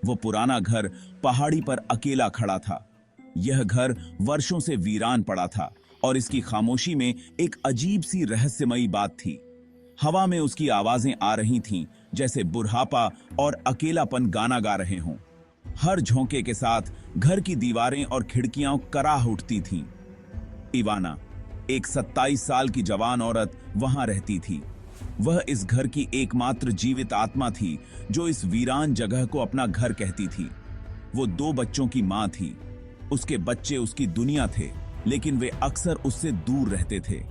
वो पुराना घर पहाड़ी पर अकेला खड़ा था। यह घर वर्षों से वीरान पड़ा था और इसकी खामोशी में एक अजीब सी रहस्यमयी बात थी। हवा में उसकी आवाजें आ रही थीं, जैसे बुढ़ापा और अकेलापन गाना गा रहे हों। हर झोंके के साथ घर की दीवारें और खिड़कियां कराह उठती थीं। इवाना, एक 27 साल की जवान औरत, वहां रहती थी। वह इस घर की एकमात्र जीवित आत्मा थी जो इस वीरान जगह को अपना घर कहती थी। वो 2 बच्चों की मां थी। उसके बच्चे उसकी दुनिया थे, लेकिन वे अक्सर उससे दूर रहते थे।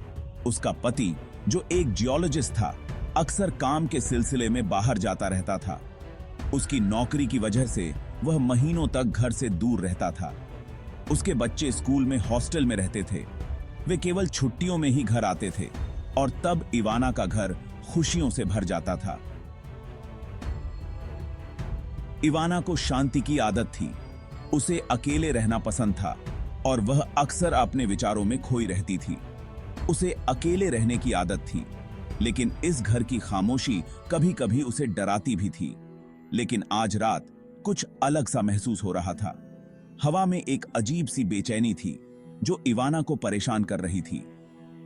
उसका पति, जो एक जियोलॉजिस्ट था, अक्सर काम के सिलसिले में बाहर जाता रहता था। उसकी नौकरी की वजह से वह महीनों तक घर से दूर रहता था। उसके बच्चे स्कूल में हॉस्टल में रहते थे। वे केवल छुट्टियों में ही घर आते थे और तब इवाना का घर खुशियों से भर जाता था। इवाना को शांति की आदत थी। उसे अकेले रहना पसंद था और वह अक्सर अपने विचारों में खोई रहती थी। उसे अकेले रहने की आदत थी, लेकिन इस घर की खामोशी कभी-कभी उसे डराती भी थी। लेकिन आज रात कुछ अलग सा महसूस हो रहा था। हवा में एक अजीब सी बेचैनी थी जो इवाना को परेशान कर रही थी।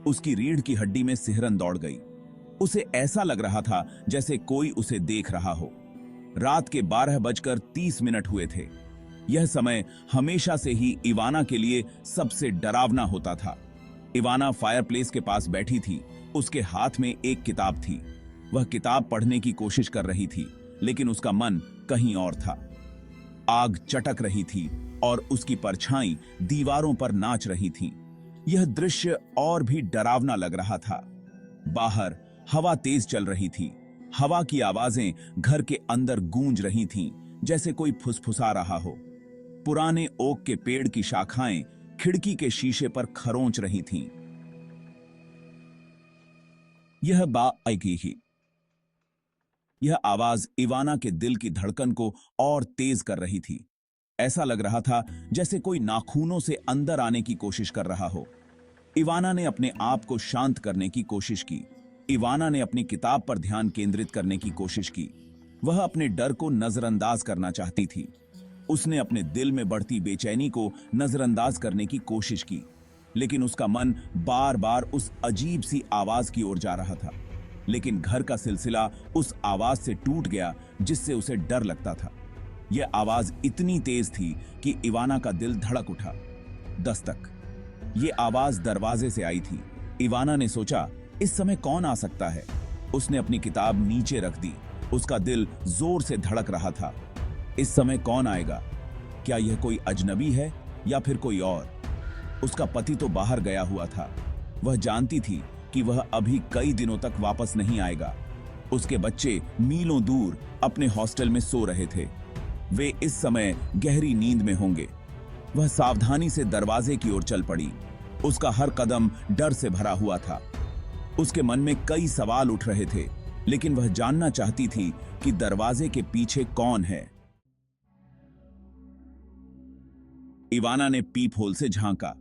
उसकी रीढ़ की हड्डी में सिहरन दौड़ गई। उसे ऐसा लग रहा था जैसे कोई उसे देख रहा हो। रात के 12:30 हुए थे। यह समय हमेशा से ही इवाना के लिए सबसे डरावना होता था। इवाना फायरप्लेस के पास बैठी थी। उसके हाथ में एक किताब थी। वह किताब पढ़ने की कोशिश कर रही थी, लेकिन उसका मन कहीं और था। आग चटक रही थी और उसकी परछाई दीवारों पर नाच रही थी। यह दृश्य और भी डरावना लग रहा था। बाहर हवा तेज चल रही थी। हवा की आवाजें घर के अंदर गूंज रही थीं, जैसे कोई फुसफुसा रहा हो। पुराने ओक के पेड़ की शाखाएं खिड़की के शीशे पर खरोंच रही थीं। यह आवाज इवाना के दिल की धड़कन को और तेज कर रही थी। ऐसा लग रहा था जैसे कोई नाखूनों से अंदर आने की कोशिश कर रहा हो। इवाना ने अपने आप को शांत करने की कोशिश की। इवाना ने अपनी किताब पर ध्यान केंद्रित करने की कोशिश की। वह अपने डर को नजरअंदाज करना चाहती थी। उसने अपने दिल में बढ़ती बेचैनी को नजरअंदाज करने की कोशिश की, लेकिन उसका मन बार-बार उस अजीब सी आवाज की ओर जा रहा था। लेकिन घर का सिलसिला उस आवाज से टूट गया जिससे उसे डर लगता था। यह आवाज इतनी तेज थी कि इवाना का दिल धड़क उठा। दस्तक। यह आवाज दरवाजे से आई थी। इवाना ने सोचा, इस समय कौन आ सकता है? उसने अपनी किताब नीचे रख दी। उसका दिल जोर से धड़क रहा था। इस समय कौन आएगा? क्या यह कोई अजनबी है या फिर कोई और? उसका पति तो बाहर गया हुआ था। वह जानती थी कि वह अभी कई दिनों तक वापस नहीं आएगा। उसके बच्चे मीलों दूर अपने हॉस्टल में सो रहे थे। वे इस समय गहरी नींद में होंगे। वह सावधानी से दरवाजे की ओर चल पड़ी। उसका हर कदम डर से भरा हुआ था। उसके मन में कई सवाल उठ रहे थे, लेकिन वह जानना चाहती थी कि दरवाजे के पीछे कौन है। इवाना ने पीप होल से झांका।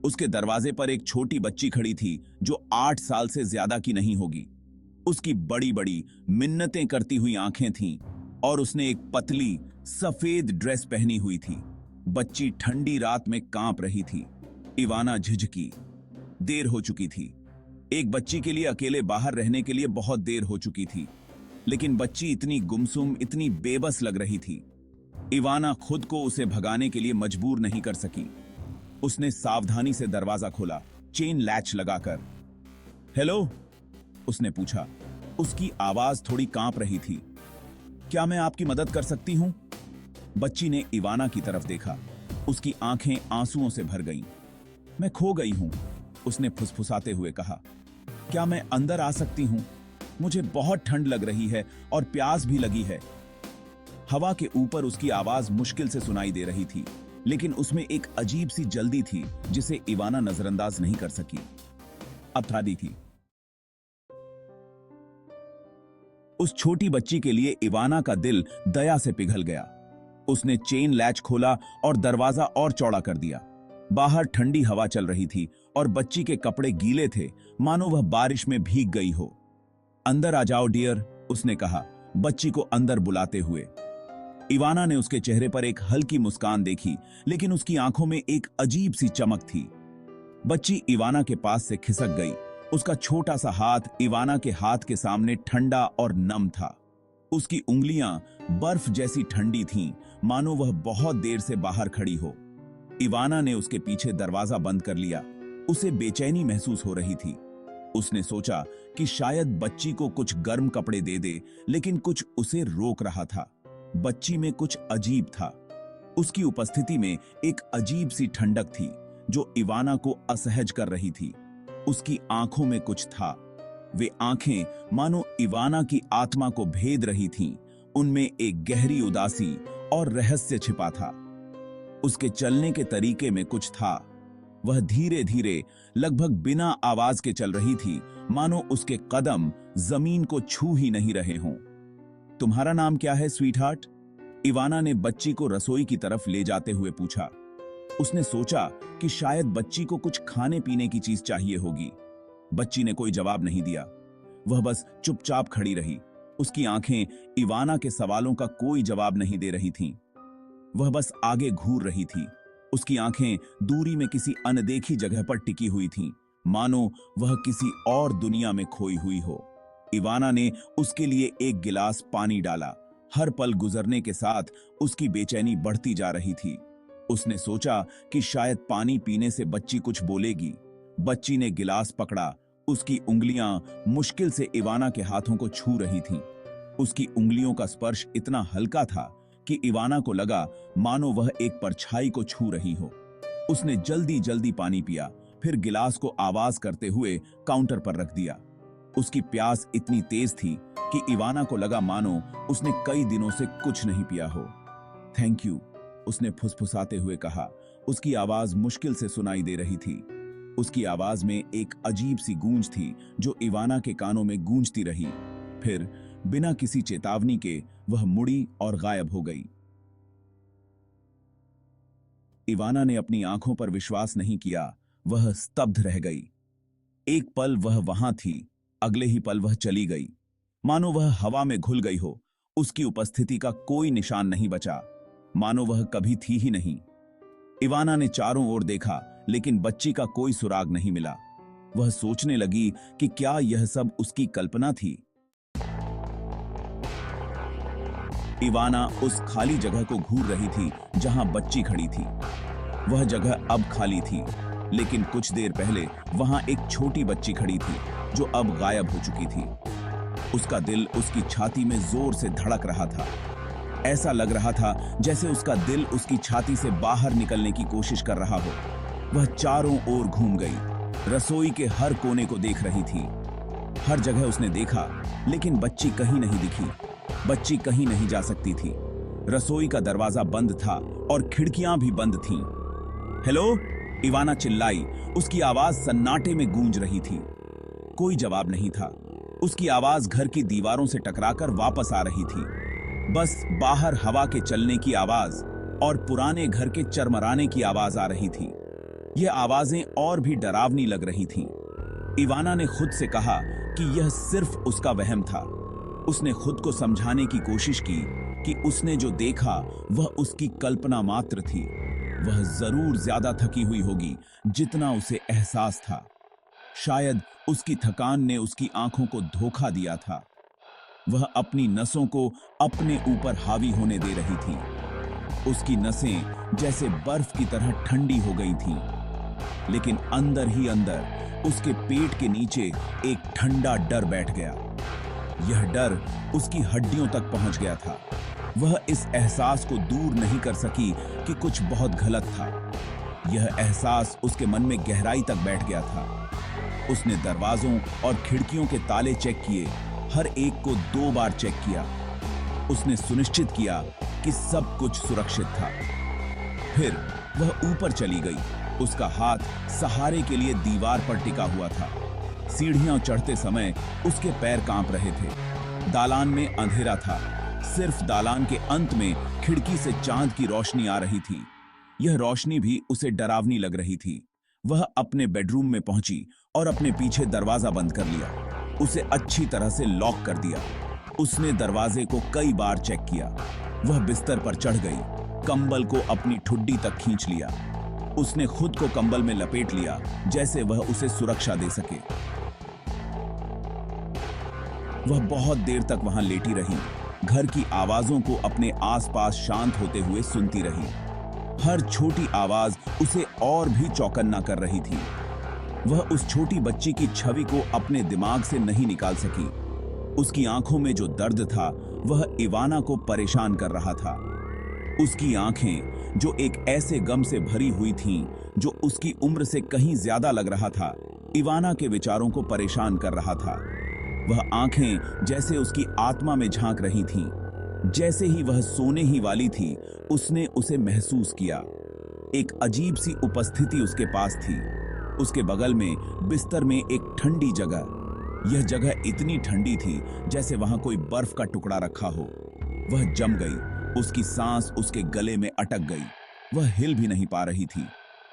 उसके दरवाजे पर एक छोटी बच्ची खड़ी थी जो 8 साल से ज्यादा की नहीं होगी। उसकी बड़ी-बड़ी मिन्नतें करती हुई आंखें थीं और उसने एक पतली सफेद ड्रेस पहनी हुई थी। बच्ची ठंडी रात में कांप रही थी। इवाना झिझकी। देर हो चुकी थी। एक बच्ची के लिए अकेले बाहर रहने के लिए बहुत देर हो चुकी थी, लेकिन बच्ची इतनी गुमसुम, इतनी बेबस लग रही थी। इवाना खुद को उसे भगाने के लिए मजबूर नहीं कर सकी। उसने सावधानी से दरवाजा खोला, चेन लैच लगाकर। हेलो, उसने पूछा। उसकी आवाज थोड़ी कांप रही थी। क्या मैं आपकी मदद कर सकती हूं? बच्ची ने इवाना की तरफ देखा। उसकी आंखें आंसुओं से भर गईं। मैं खो गई हूं, उसने फुसफुसाते हुए कहा। क्या मैं अंदर आ सकती हूं? मुझे बहुत ठंड लग रही है और प्यास भी लगी है। हवा के ऊपर उसकी आवाज मुश्किल से सुनाई दे रही थी, लेकिन उसमें एक अजीब सी जल्दी थी जिसे इवाना नजरअंदाज नहीं कर सकी। अथादी थी। उस छोटी बच्ची के लिए इवाना का दिल दया से पिघल गया। उसने चेन लैच खोला और दरवाजा और चौड़ा कर दिया। बाहर ठंडी हवा चल रही थी और बच्ची के कपड़े गीले थे, मानो वह बारिश में भीग गई हो। अंदर आ जाओ डियर, उसने कहा, बच्ची को अंदर बुलाते हुए। इवाना ने उसके चेहरे पर एक हल्की मुस्कान देखी, लेकिन उसकी आंखों में एक अजीब सी चमक थी। बच्ची इवाना के पास से खिसक गई। उसका छोटा सा हाथ इवाना के हाथ के सामने ठंडा और नम था। उसकी उंगलियां बर्फ जैसी ठंडी थीं, मानो वह बहुत देर से बाहर खड़ी हो। इवाना ने उसके पीछे दरवाजा बंद कर लिया। उसे बेचैनी महसूस हो रही थी। उसने सोचा कि शायद बच्ची को कुछ गर्म कपड़े दे दे, लेकिन कुछ उसे रोक रहा था। बच्ची में कुछ अजीब था। उसकी उपस्थिति में एक अजीब सी ठंडक थी जो इवाना को असहज कर रही थी। उसकी आंखों में कुछ था। वे आंखें मानो इवाना की आत्मा को भेद रही थीं। उनमें एक गहरी उदासी और रहस्य छिपा था। उसके चलने के तरीके में कुछ था। वह धीरे धीरे, लगभग बिना आवाज के चल रही थी, मानो उसके कदम जमीन को छू ही नहीं रहे हों। तुम्हारा नाम क्या है, स्वीटहार्ट? इवाना ने बच्ची को रसोई की तरफ ले जाते हुए पूछा। उसने सोचा कि शायद बच्ची को कुछ खाने पीने की चीज चाहिए होगी। बच्ची ने कोई जवाब नहीं दिया। वह बस चुपचाप खड़ी रही। उसकी आंखें इवाना के सवालों का कोई जवाब नहीं दे रही थीं। वह बस आगे घूर रही थी। उसकी आंखें दूरी में किसी अनदेखी जगह पर टिकी हुई थीं, मानो वह किसी और दुनिया में खोई हुई हो। इवाना ने उसके लिए एक गिलास पानी डाला। हर पल गुजरने के साथ उसकी बेचैनी बढ़ती जा रही थी। उसने सोचा कि शायद पानी पीने से बच्ची कुछ बोलेगी। बच्ची ने गिलास पकड़ा। उसकी उंगलियां मुश्किल से इवाना के हाथों को छू रही थीं। उसकी उंगलियों का स्पर्श इतना हल्का था कि इवाना को लगा मानो वह एक परछाई को छू रही हो। उसने जल्दी जल्दी पानी पिया, फिर गिलास को आवाज करते हुए काउंटर पर रख दिया। उसकी प्यास इतनी तेज थी कि इवाना को लगा मानो उसने कई दिनों से कुछ नहीं पिया हो। थैंक यू, उसने फुसफुसाते हुए कहा। उसकी आवाज मुश्किल से सुनाई दे रही थी। उसकी आवाज में एक अजीब सी गूंज थी जो इवाना के कानों में गूंजती रही। फिर बिना किसी चेतावनी के वह मुड़ी और गायब हो गई। इवाना ने अपनी आंखों पर विश्वास नहीं किया। वह स्तब्ध रह गई। एक पल वह वहां थी, अगले ही पल वह चली गई, मानो वह हवा में घुल गई हो। उसकी उपस्थिति का कोई निशान नहीं बचा, मानो वह कभी थी ही नहीं। इवाना ने चारों ओर देखा, लेकिन बच्ची का कोई सुराग नहीं मिला। वह सोचने लगी कि क्या यह सब उसकी कल्पना थी। इवाना उस खाली जगह को घूर रही थी जहां बच्ची खड़ी थी। वह जगह अब खाली थी, लेकिन कुछ देर पहले वहां एक छोटी बच्ची खड़ी थी जो अब गायब हो चुकी थी। उसका दिल उसकी छाती में जोर से धड़क रहा था। ऐसा लग रहा था जैसे उसका दिल उसकी छाती से बाहर निकलने की कोशिश कर रहा हो। वह चारों ओर घूम गई, रसोई के हर कोने को देख रही थी। हर जगह उसने देखा, लेकिन बच्ची कहीं नहीं दिखी। बच्ची कहीं नहीं जा सकती थी। रसोई का दरवाजा बंद था और खिड़कियां भी बंद थीं। हेलो, इवाना चिल्लाई। उसकी आवाज सन्नाटे में गूंज रही थी। कोई जवाब नहीं था। उसकी आवाज घर की दीवारों से टकराकर वापस आ रही थी। बस बाहर हवा के चलने की आवाज और पुराने घर के चरमराने की आवाज आ रही थी। यह आवाजें और भी डरावनी लग रही थीं। इवाना ने खुद से कहा कि यह सिर्फ उसका वहम था। उसने खुद को समझाने की कोशिश की कि उसने जो देखा वह उसकी कल्पना मात्र थी। वह जरूर ज्यादा थकी हुई होगी जितना उसे एहसास था। शायद उसकी थकान ने उसकी आंखों को धोखा दिया था। वह अपनी नसों को अपने ऊपर हावी होने दे रही थी। उसकी नसें जैसे बर्फ की तरह ठंडी हो गई थीं, लेकिन अंदर ही अंदर उसके पेट के नीचे एक ठंडा डर बैठ गया। यह डर उसकी हड्डियों तक पहुंच गया था। वह इस एहसास को दूर नहीं कर सकी कि कुछ बहुत गलत था। यह एहसास उसके मन में गहराई तक बैठ गया था। उसने दरवाजों और खिड़कियों के ताले चेक किए, हर एक को 2 बार चेक किया। उसने सुनिश्चित किया कि सब कुछ सुरक्षित था। फिर वह ऊपर चली गई। उसका हाथ सहारे के लिए दीवार पर टिका हुआ था। सीढ़ियां चढ़ते समय उसके पैर कांप रहे थे। दालान में अंधेरा था। सिर्फ दालान के अंत में खिड़की से चांद की रोशनी आ रही थी। यह रोशनी भी उसे डरावनी लग रही थी। वह अपने बेडरूम में पहुंची और अपने पीछे दरवाजा बंद कर लिया। उसे अच्छी तरह से लॉक कर दिया। उसने दरवाजे को कई बार चेक किया। वह बिस्तर पर चढ़ गई, कंबल को अपनी ठुड्डी तक खींच लिया। उसने खुद को कंबल में लपेट लिया, जैसे वह उसे सुरक्षा दे सके। वह बहुत देर तक वहां लेटी रही, घर की आवाजों को अपने आसपास शांत होते हुए सुनती रही। हर छोटी आवाज उसे और भी चौकन्ना कर रही थी। वह उस छोटी बच्ची की छवि को अपने दिमाग से नहीं निकाल सकी। उसकी आंखों में जो दर्द था, वह इवाना को परेशान कर रहा था। उसकी आंखें, जो एक ऐसे गम से भरी हुई थीं, जो उसकी उम्र से कहीं ज्यादा लग रहा था, इवाना के विचारों को परेशान कर रहा था। वह आंखें जैसे उसकी आत्मा में झांक रही थीं। जैसे ही वह सोने ही वाली थी, उसने उसे महसूस किया। एक अजीब सी उपस्थिति उसके पास थी। उसके बगल में बिस्तर में एक ठंडी जगह। यह जगह इतनी ठंडी थी जैसे वहां कोई बर्फ का टुकड़ा रखा हो। वह जम गई। उसकी सांस उसके गले में अटक गई। वह हिल भी नहीं पा रही थी।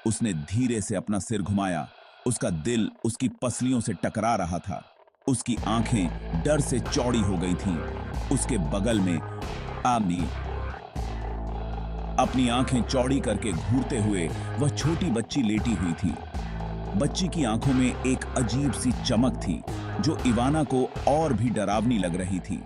उसने धीरे से अपना सिर घुमाया। उसका दिल उसकी पसलियों से टकरा रहा था। उसकी आंखें डर से चौड़ी हो गई थीं। उसके बगल में आमनी अपनी आंखें चौड़ी करके घूरते हुए वह छोटी बच्ची लेटी हुई थी। बच्ची की आंखों में एक अजीब सी चमक थी, जो इवाना को और भी डरावनी लग रही थी।